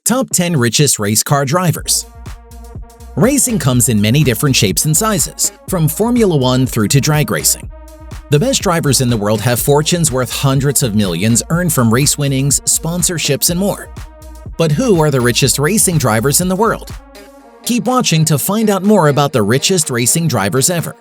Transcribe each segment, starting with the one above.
Top 10 Richest Race Car Drivers. Racing comes in many different shapes and sizes, from Formula One through to drag racing. The best drivers in the world have fortunes worth hundreds of millions earned from race winnings, sponsorships, and more. But who are the richest racing drivers in the world? Keep watching to find out more about the richest racing drivers ever.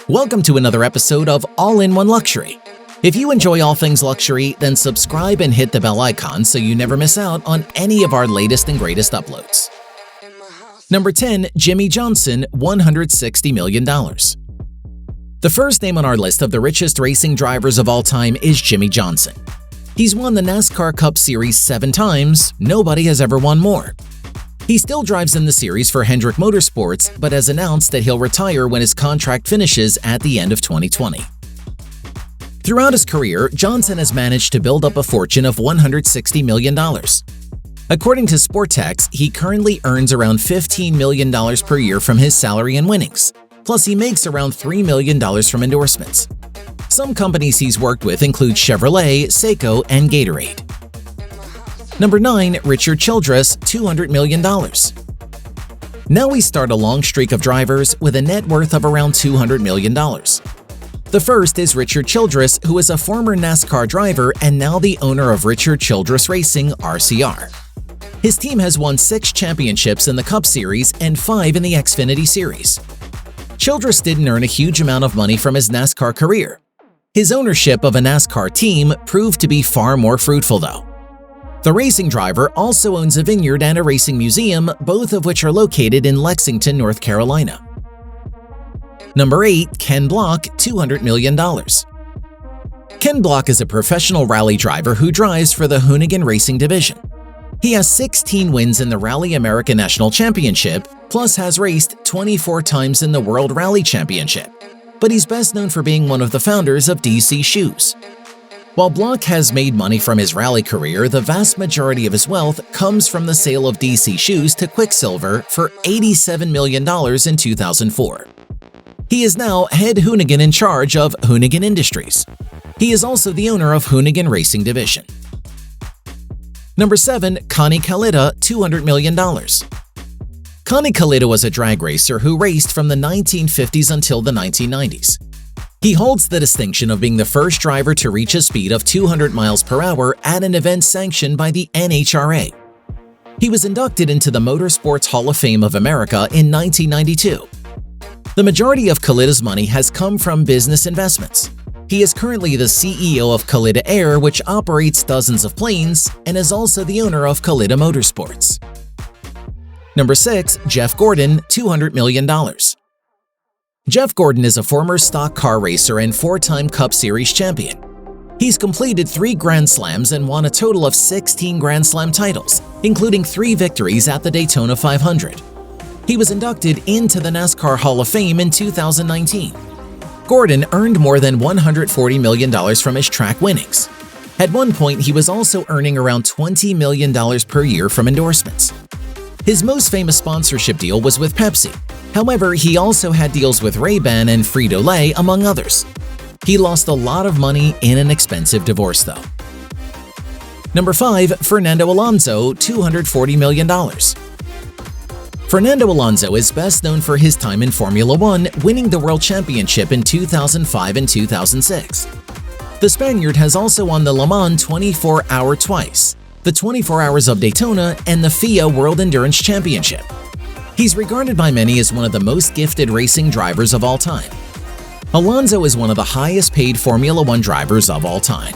Welcome to another episode of All-in-One Luxury. If you enjoy all things luxury, then subscribe and hit the bell icon so you never miss out on any of our latest and greatest uploads. Number 10. Jimmie Johnson, $160 million. The first name on our list of the richest racing drivers of all time is Jimmie Johnson. He's won the NASCAR Cup Series 7 times. Nobody has ever won more. He still drives in the series for Hendrick Motorsports, but has announced that he'll retire when his contract finishes at the end of 2020. Throughout his career, Johnson has managed to build up a fortune of $160 million. According to Sportex, he currently earns around $15 million per year from his salary and winnings. Plus, he makes around $3 million from endorsements. Some companies he's worked with include Chevrolet, 𝐥𝐸𝐬, and Gatorade. Number 9. Richard Childress, $200 million. Now we start a long streak of drivers with a net worth of around $200 million. The first is Richard Childress, who is a former NASCAR driver and now the owner of Richard Childress Racing, RCR. His team has won 6 championships in the Cup Series and 5 in the Xfinity Series. Childress didn't earn a huge amount of money from his NASCAR career. His ownership of a NASCAR team proved to be far more fruitful, though. The racing driver also owns a vineyard and a racing museum, both of which are located in Lexington, North Carolina. Number 8. Ken Block, $200 million. Ken Block is a professional rally driver who drives for the Hoonigan Racing Division. He has 16 wins in the Rally America National Championship, plus has raced 24 times in the World Rally Championship. But he's best known for being one of the founders of DC Shoes. While Block has made money from his rally career, the vast majority of his wealth comes from the sale of DC Shoes to Quicksilver for $87 million in 2004. He is now head Hoonigan in charge of Hoonigan Industries. He is also the owner of Hoonigan Racing Division. Number 7. Connie Kalitta, $200 million. Connie Kalitta was a drag racer who raced from the 1950s until the 1990s. He holds the distinction of being the first driver to reach a speed of 200 miles per hour at an event sanctioned by the NHRA. He was inducted into the Motorsports Hall of Fame of America in 1992. The majority of Kalitta's money has come from business investments. He is currently the CEO of Kalitta Air, which operates dozens of planes, and is also the owner of Kalitta Motorsports. Number 6. Jeff Gordon, $200 million. Jeff Gordon is a former stock car racer and 4-time Cup Series champion. He's completed 3 Grand Slams and won a total of 16 Grand Slam titles, including 3 victories at the Daytona 500. He was inducted into the NASCAR Hall of Fame in 2019. Gordon earned more than $140 million from his track winnings. At one point, he was also earning around $20 million per year from endorsements. His most famous sponsorship deal was with Pepsi. However, he also had deals with Ray-Ban and Frito-Lay, among others. He lost a lot of money in an expensive divorce, though. Number 5. Fernando Alonso, $240 million. Fernando Alonso is best known for his time in Formula One, winning the World Championship in 2005 and 2006. The Spaniard has also won the Le Mans 24-hour twice, the 24 Hours of Daytona, and the FIA World Endurance Championship. He's regarded by many as one of the most gifted racing drivers of all time. Alonso is one of the highest-paid Formula One drivers of all time.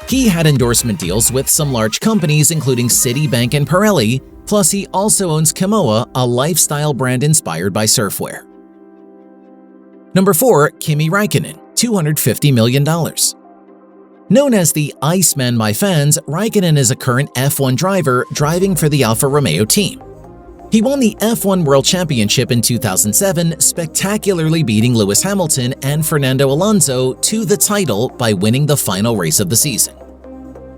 He had endorsement deals with some large companies including Citibank and Pirelli, plus he also owns 𝐥𝐸𝐬, a lifestyle brand inspired by surfwear. Number 4. Kimi Raikkonen, $250 million. Known as the Iceman by fans, Raikkonen is a current F1 driver driving for the Alfa Romeo team. He won the F1 World Championship in 2007, spectacularly beating Lewis Hamilton and Fernando Alonso to the title by winning the final race of the season.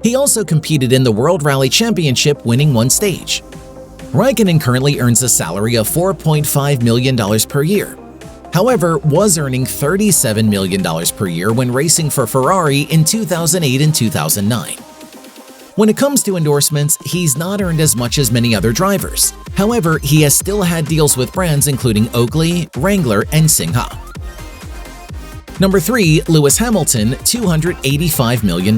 He also competed in the World Rally Championship, winning 1 stage. Raikkonen currently earns a salary of $4.5 million per year. However, was earning $37 million per year when racing for Ferrari in 2008 and 2009. When it comes to endorsements, he's not earned as much as many other drivers. However, he has still had deals with brands including Oakley, Wrangler, and 𝐦𝐨𝐭. Number 3. Lewis Hamilton, $285 million.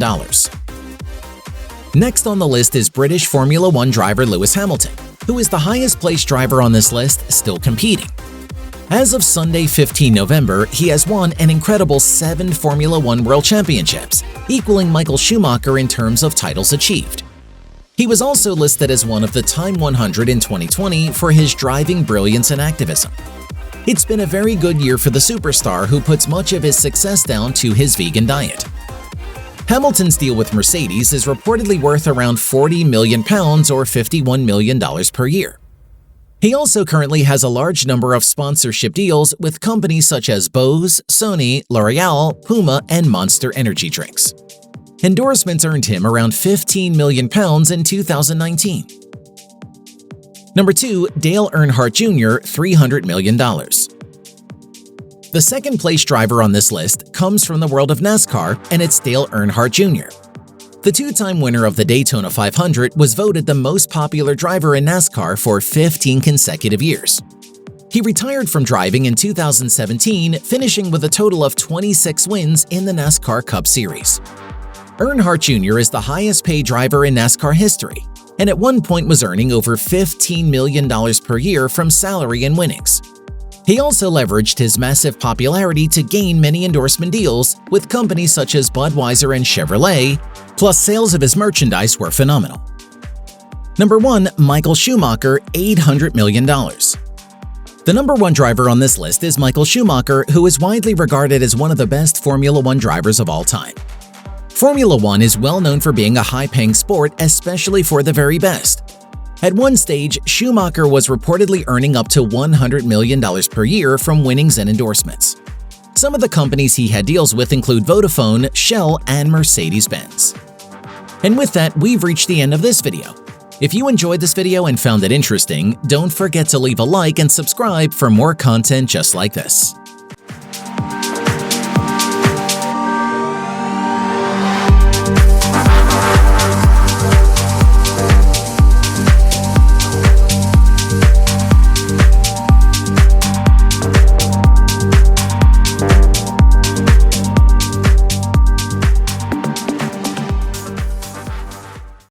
Next on the list is British Formula One driver Lewis Hamilton, who is the highest-placed driver on this list, still competing. As of Sunday, 15 November, he has won an incredible 7 Formula One World Championships, equaling Michael Schumacher in terms of titles achieved. He was also listed as one of the Time 100 in 2020 for his driving brilliance and activism. It's been a very good year for the superstar, who puts much of his success down to his vegan diet. Hamilton's deal with Mercedes is reportedly worth around £40 million or $51 million per year. He also currently has a large number of sponsorship deals with companies such as Bose, Sony, L'Oreal, Puma, and Monster Energy Drinks. Endorsements earned him around £15 million in 2019. Number 2. Dale Earnhardt Jr., $300 million. The second-place driver on this list comes from the world of NASCAR, and it's Dale Earnhardt Jr. The 2-time winner of the Daytona 500 was voted the most popular driver in NASCAR for 15 consecutive years. He retired from driving in 2017, finishing with a total of 26 wins in the NASCAR Cup Series. Earnhardt Jr. is the highest-paid driver in NASCAR history, and at one point was earning over $15 million per year from salary and winnings. He also leveraged his massive popularity to gain many endorsement deals with companies such as Budweiser and Chevrolet, plus sales of his merchandise were phenomenal. Number 1. Michael Schumacher, $800 million. The number 1 driver on this list is Michael Schumacher, who is widely regarded as one of the best Formula One drivers of all time. Formula One is well known for being a high-paying sport, especially for the very best. At one stage, Schumacher was reportedly earning up to $100 million per year from winnings and endorsements. Some of the companies he had deals with include Vodafone, Shell, and Mercedes-Benz. And with that, we've reached the end of this video. If you enjoyed this video and found it interesting, don't forget to leave a like and subscribe for more content just like this.